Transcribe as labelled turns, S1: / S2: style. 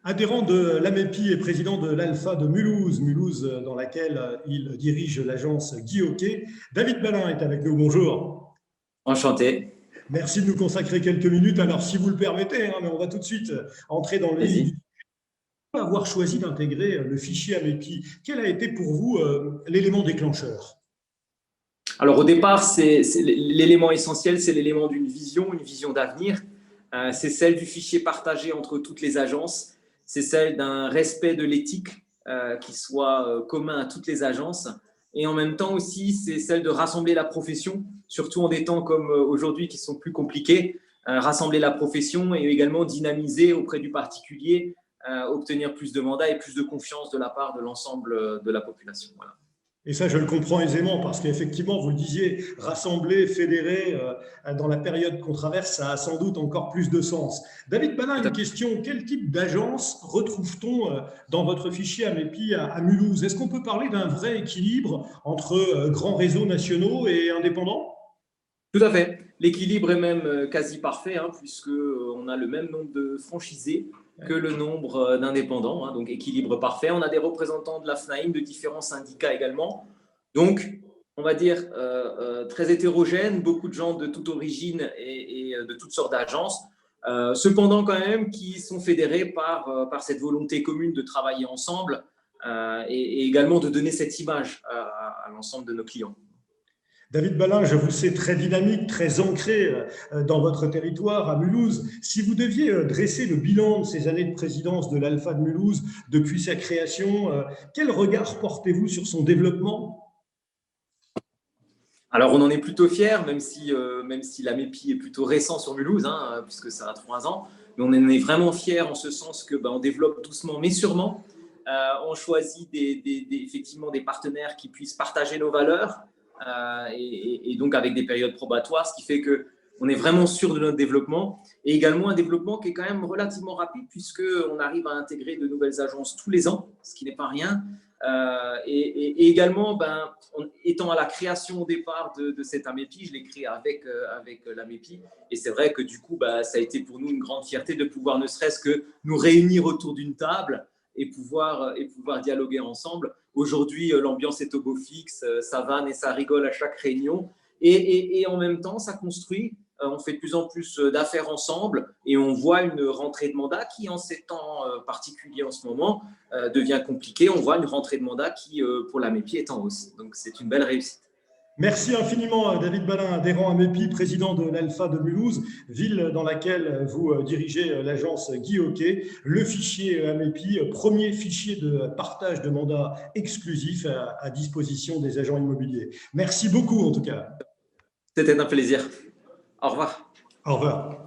S1: Adhérent de l'AMEPI et président de l'Alpha de Mulhouse, dans laquelle il dirige l'agence Guy Hockey, David Balin est avec nous. Bonjour.
S2: Enchanté.
S1: Merci de nous consacrer quelques minutes. Alors, si vous le permettez, mais on va tout de suite entrer dans le vif du
S2: Vas-y.
S1: sujet. Avoir choisi d'intégrer le fichier AMEPI, quel a été pour vous l'élément déclencheur?
S2: Alors au départ, c'est l'élément essentiel, c'est l'élément d'une vision, une vision d'avenir. C'est celle du fichier partagé entre toutes les agences. C'est celle d'un respect de l'éthique qui soit commun à toutes les agences. Et en même temps aussi, c'est celle de rassembler la profession, surtout en des temps comme aujourd'hui qui sont plus compliqués. Rassembler la profession et également dynamiser auprès du particulier, obtenir plus de mandats et plus de confiance de la part de l'ensemble de la population. Voilà.
S1: Et ça, je le comprends aisément parce qu'effectivement, vous le disiez, rassembler, fédérer dans la période qu'on traverse, ça a sans doute encore plus de sens. David Balin, une question. Quel type d'agence retrouve-t-on dans votre fichier AMEPI à Mulhouse? Est-ce qu'on peut parler d'un vrai équilibre entre grands réseaux nationaux et indépendants?
S2: Tout à fait. L'équilibre est même quasi parfait, puisqu'on a le même nombre de franchisés que le nombre d'indépendants. Donc, équilibre parfait. On a des représentants de la FNAIM, de différents syndicats également. Donc, on va dire très hétérogène, beaucoup de gens de toute origine et de toutes sortes d'agences. Cependant, quand même, qui sont fédérés par cette volonté commune de travailler ensemble et également de donner cette image à l'ensemble de nos clients.
S1: David Balin, je vous sais très dynamique, très ancré dans votre territoire à Mulhouse. Si vous deviez dresser le bilan de ces années de présidence de l'Alpha de Mulhouse depuis sa création, quel regard portez-vous sur son développement?
S2: Alors, on en est plutôt fiers, même si l'AMEPI est plutôt récent sur Mulhouse, puisque ça a 3 ans. Mais on en est vraiment fiers en ce sens que on développe doucement, mais sûrement. On choisit effectivement des partenaires qui puissent partager nos valeurs et donc avec des périodes probatoires, ce qui fait qu'on est vraiment sûr de notre développement. Et également un développement qui est quand même relativement rapide puisqu'on arrive à intégrer de nouvelles agences tous les ans, ce qui n'est pas rien. Et également, étant à la création au départ de cette AMEPI, je l'ai créé avec l'AMEPI. Et c'est vrai que du coup, ça a été pour nous une grande fierté de pouvoir ne serait-ce que nous réunir autour d'une table et pouvoir dialoguer ensemble. Aujourd'hui, l'ambiance est au beau fixe, ça vanne et ça rigole à chaque réunion. Et en même temps, ça construit. On fait de plus en plus d'affaires ensemble et on voit une rentrée de mandat qui, en ces temps particuliers en ce moment, devient compliquée. On voit une rentrée de mandat qui, pour l'AMEPI, est en hausse. Donc, c'est une belle réussite.
S1: Merci infiniment, David Balin, adhérent AMEPI, président de l'Alpha de Mulhouse, ville dans laquelle vous dirigez l'agence Guy Hockey. Le fichier AMEPI, premier fichier de partage de mandats exclusif à disposition des agents immobiliers. Merci beaucoup, en tout cas.
S2: C'était un plaisir. Au revoir.
S1: Au revoir.